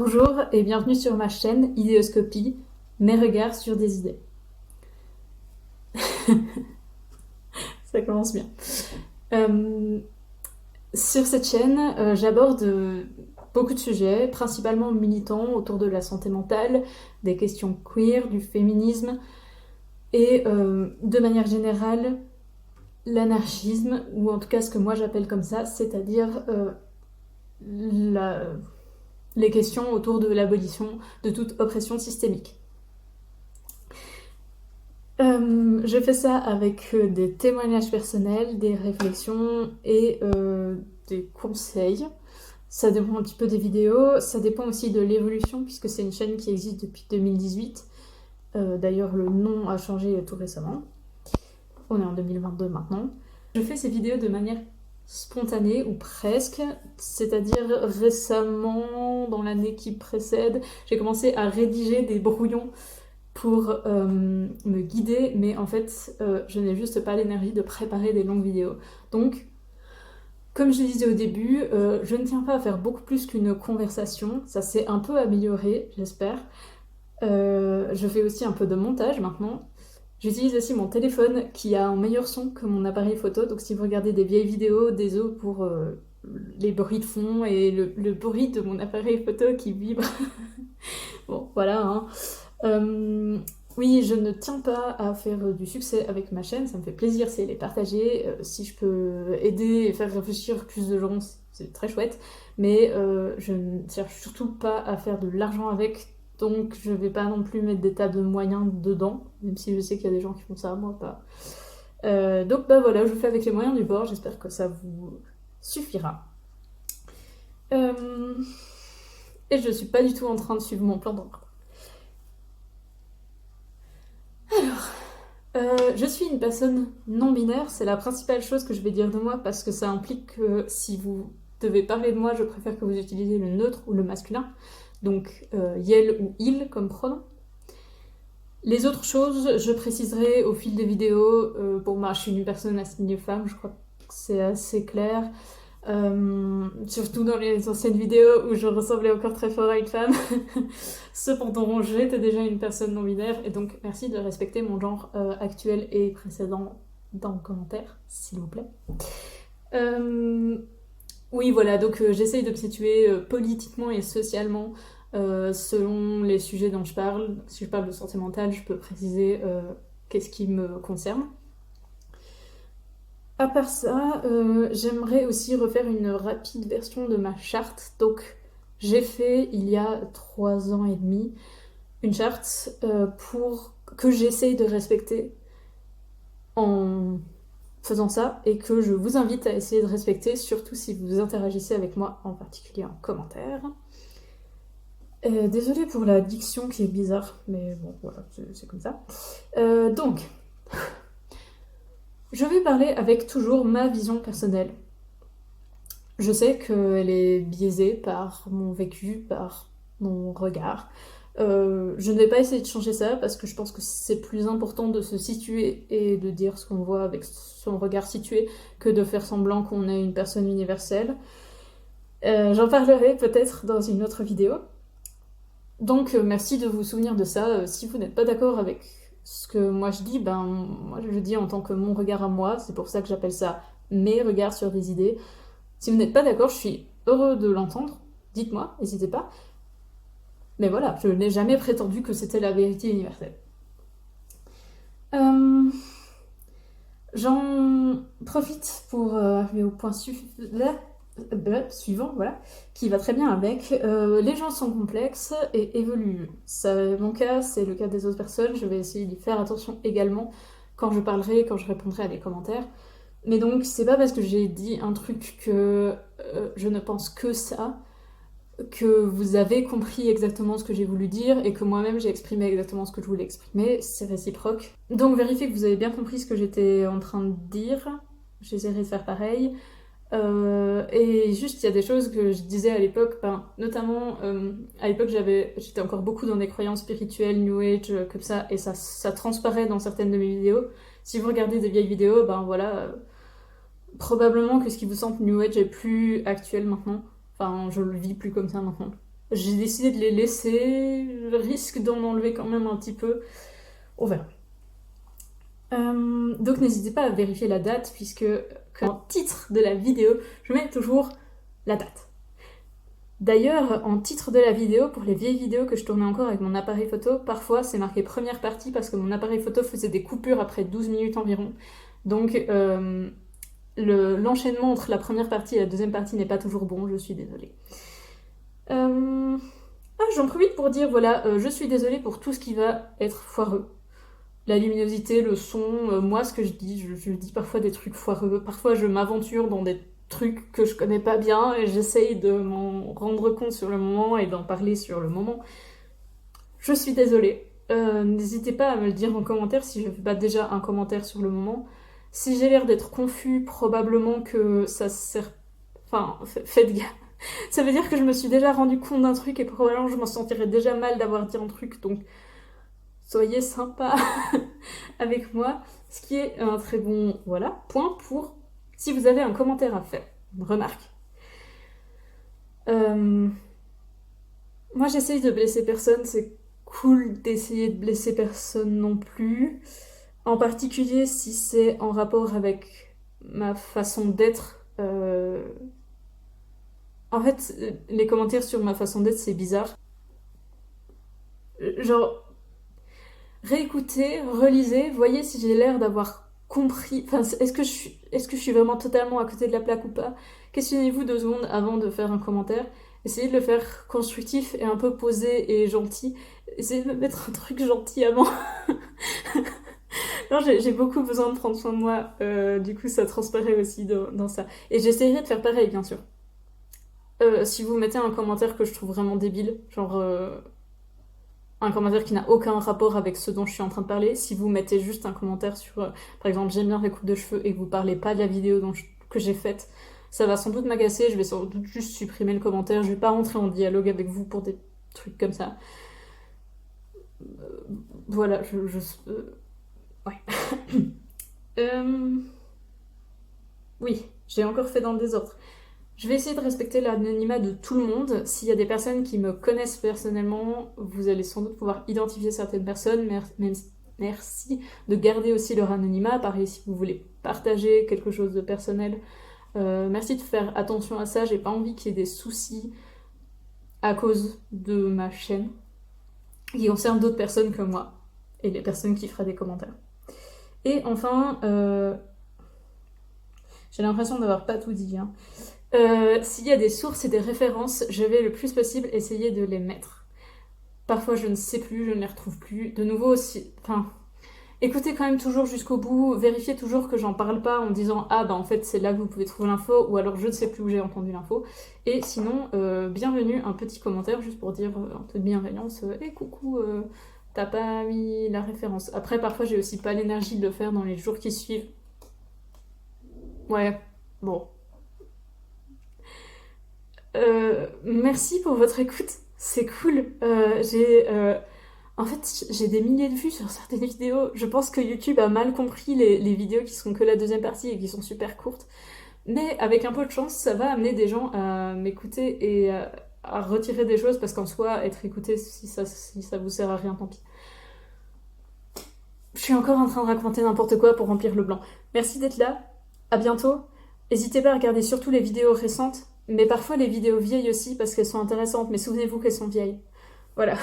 Bonjour et bienvenue sur ma chaîne Idéoscopie, mes regards sur des idées. Ça commence bien. Sur cette chaîne, j'aborde beaucoup de sujets, principalement militants autour de la santé mentale, des questions queer, du féminisme et de manière générale l'anarchisme, ou en tout cas ce que moi j'appelle comme ça, c'est-à-dire les questions autour de l'abolition de toute oppression systémique. Je fais ça avec des témoignages personnels, des réflexions et des conseils. Ça dépend un petit peu des vidéos, ça dépend aussi de l'évolution puisque c'est une chaîne qui existe depuis 2018. D'ailleurs, le nom a changé tout récemment. On est en 2022 maintenant. Je fais ces vidéos de manière spontanée ou presque, c'est-à-dire récemment, dans l'année qui précède, j'ai commencé à rédiger des brouillons pour me guider, mais en fait, je n'ai juste pas l'énergie de préparer des longues vidéos. Donc, comme je disais au début, je ne tiens pas à faire beaucoup plus qu'une conversation. Ça s'est un peu amélioré, j'espère. Je fais aussi un peu de montage maintenant. J'utilise aussi mon téléphone qui a un meilleur son que mon appareil photo. Donc si vous regardez des vieilles vidéos, désolé pour les bruits de fond et le bruit de mon appareil photo qui vibre. Bon, voilà, hein. Oui, je ne tiens pas à faire du succès avec ma chaîne, ça me fait plaisir si elle est partagée, si je peux aider et faire réfléchir plus de gens, c'est très chouette, mais je ne cherche surtout pas à faire de l'argent avec, donc je vais pas non plus mettre des tas de moyens dedans, même si je sais qu'il y a des gens qui font ça, moi pas. Donc bah voilà, je fais avec les moyens du bord, j'espère que ça vous suffira. Et je suis pas du tout en train de suivre mon plan d'emploi. Je suis une personne non-binaire, c'est la principale chose que je vais dire de moi parce que ça implique que si vous devez parler de moi, je préfère que vous utilisiez le neutre ou le masculin, donc yel ou il comme pronom. Les autres choses, je préciserai au fil des vidéos. Bon, moi, je suis une personne assignée femme, je crois que c'est assez clair. Surtout dans les anciennes vidéos où je ressemblais encore très fort à une femme. Cependant, j'étais déjà une personne non-binaire et donc merci de respecter mon genre actuel et précédent dans les commentaires, s'il vous plaît. Oui, voilà, donc j'essaye de me situer politiquement et socialement selon les sujets dont je parle. Si je parle de santé mentale, je peux préciser qu'est-ce qui me concerne. À part ça, j'aimerais aussi refaire une rapide version de ma charte. Donc, j'ai fait il y a 3 ans et demi une charte pour que j'essaye de respecter en faisant ça et que je vous invite à essayer de respecter, surtout si vous interagissez avec moi, en particulier en commentaire. Désolée pour la diction qui est bizarre, mais bon, voilà, c'est comme ça. Donc, je vais parler avec toujours ma vision personnelle. Je sais qu'elle est biaisée par mon vécu, par mon regard. Je ne vais pas essayer de changer ça parce que je pense que c'est plus important de se situer et de dire ce qu'on voit avec son regard situé que de faire semblant qu'on est une personne universelle. J'en parlerai peut-être dans une autre vidéo. Donc merci de vous souvenir de ça. Si vous n'êtes pas d'accord avec ce que moi je dis, ben moi je le dis en tant que mon regard à moi, c'est pour ça que j'appelle ça mes regards sur des idées. Si vous n'êtes pas d'accord, je suis heureux de l'entendre, dites-moi, n'hésitez pas. Mais voilà, je n'ai jamais prétendu que c'était la vérité universelle. J'en profite pour arriver au point suivant, voilà, qui va très bien avec. Les gens sont complexes et évoluent. C'est mon cas, c'est le cas des autres personnes. Je vais essayer d'y faire attention également quand je parlerai, quand je répondrai à des commentaires. Mais donc, c'est pas parce que j'ai dit un truc que je ne pense que ça, que vous avez compris exactement ce que j'ai voulu dire et que moi-même j'ai exprimé exactement ce que je voulais exprimer, c'est réciproque. Donc vérifiez que vous avez bien compris ce que j'étais en train de dire, j'essaierai de faire pareil. Et juste, il y a des choses que je disais à l'époque, notamment à l'époque j'étais encore beaucoup dans des croyances spirituelles, New Age, comme ça, et ça transparaît dans certaines de mes vidéos. Si vous regardez des vieilles vidéos, voilà, probablement que ce qui vous semble New Age est plus actuel maintenant. Enfin, je le vis plus comme ça maintenant. J'ai décidé de les laisser, je risque d'en enlever quand même un petit peu. On verra. Donc n'hésitez pas à vérifier la date, puisque en titre de la vidéo, je mets toujours la date. D'ailleurs, en titre de la vidéo, pour les vieilles vidéos que je tournais encore avec mon appareil photo, parfois c'est marqué première partie parce que mon appareil photo faisait des coupures après 12 minutes environ. Donc l'enchaînement entre la première partie et la deuxième partie n'est pas toujours bon, je suis désolée. J'en profite pour dire, voilà, je suis désolée pour tout ce qui va être foireux. La luminosité, le son, moi ce que je dis, je dis parfois des trucs foireux, parfois je m'aventure dans des trucs que je connais pas bien et j'essaye de m'en rendre compte sur le moment et d'en parler sur le moment. Je suis désolée. N'hésitez pas à me le dire en commentaire si je ne fais pas déjà un commentaire sur le moment. Si j'ai l'air d'être confus, probablement que ça sert... Enfin, faites gaffe. Ça veut dire que je me suis déjà rendu compte d'un truc et probablement je m'en sentirais déjà mal d'avoir dit un truc, donc soyez sympa avec moi. Ce qui est un très bon, voilà, point pour si vous avez un commentaire à faire, une remarque. Moi j'essaye de blesser personne, c'est cool d'essayer de blesser personne non plus. En particulier si c'est en rapport avec ma façon d'être. En fait, les commentaires sur ma façon d'être, c'est bizarre. Genre, réécoutez, relisez, voyez si j'ai l'air d'avoir compris. Enfin, est-ce que je suis vraiment totalement à côté de la plaque ou pas? Questionnez-vous 2 secondes avant de faire un commentaire. Essayez de le faire constructif et un peu posé et gentil. Essayez de me mettre un truc gentil avant. Non, j'ai beaucoup besoin de prendre soin de moi. Du coup, ça transparaît aussi dans ça. Et j'essaierai de faire pareil, bien sûr. Si vous mettez un commentaire que je trouve vraiment débile, genre un commentaire qui n'a aucun rapport avec ce dont je suis en train de parler, si vous mettez juste un commentaire sur, par exemple, j'aime bien les coupes de cheveux et que vous parlez pas de la vidéo que j'ai faite, ça va sans doute m'agacer, je vais sans doute juste supprimer le commentaire, je vais pas rentrer en dialogue avec vous pour des trucs comme ça. Voilà, ouais. Oui, j'ai encore fait dans le désordre. Je vais essayer de respecter l'anonymat de tout le monde. S'il y a des personnes qui me connaissent personnellement, vous allez sans doute pouvoir identifier certaines personnes. Merci de garder aussi leur anonymat. Pareil, si vous voulez partager quelque chose de personnel, merci de faire attention à ça. J'ai pas envie qu'il y ait des soucis à cause de ma chaîne qui concernent d'autres personnes que moi et les personnes qui feraient des commentaires. Et enfin, j'ai l'impression d'avoir pas tout dit, hein. S'il y a des sources et des références, je vais le plus possible essayer de les mettre. Parfois je ne sais plus, je ne les retrouve plus. De nouveau aussi, écoutez quand même toujours jusqu'au bout, vérifiez toujours que j'en parle pas en disant ah bah en fait c'est là que vous pouvez trouver l'info, ou alors je ne sais plus où j'ai entendu l'info. Et sinon, bienvenue, un petit commentaire juste pour dire un peu de bienveillance, coucou, t'as pas mis la référence. Après parfois j'ai aussi pas l'énergie de le faire dans les jours qui suivent. Ouais, bon. Merci pour votre écoute, c'est cool. En fait, j'ai des milliers de vues sur certaines vidéos. Je pense que YouTube a mal compris les vidéos qui sont que la deuxième partie et qui sont super courtes. Mais avec un peu de chance, ça va amener des gens à m'écouter et à retirer des choses, parce qu'en soi, être écouté, si ça vous sert à rien, tant pis. Je suis encore en train de raconter n'importe quoi pour remplir le blanc. Merci d'être là, à bientôt. N'hésitez pas à regarder surtout les vidéos récentes, mais parfois les vidéos vieilles aussi parce qu'elles sont intéressantes, mais souvenez-vous qu'elles sont vieilles. Voilà.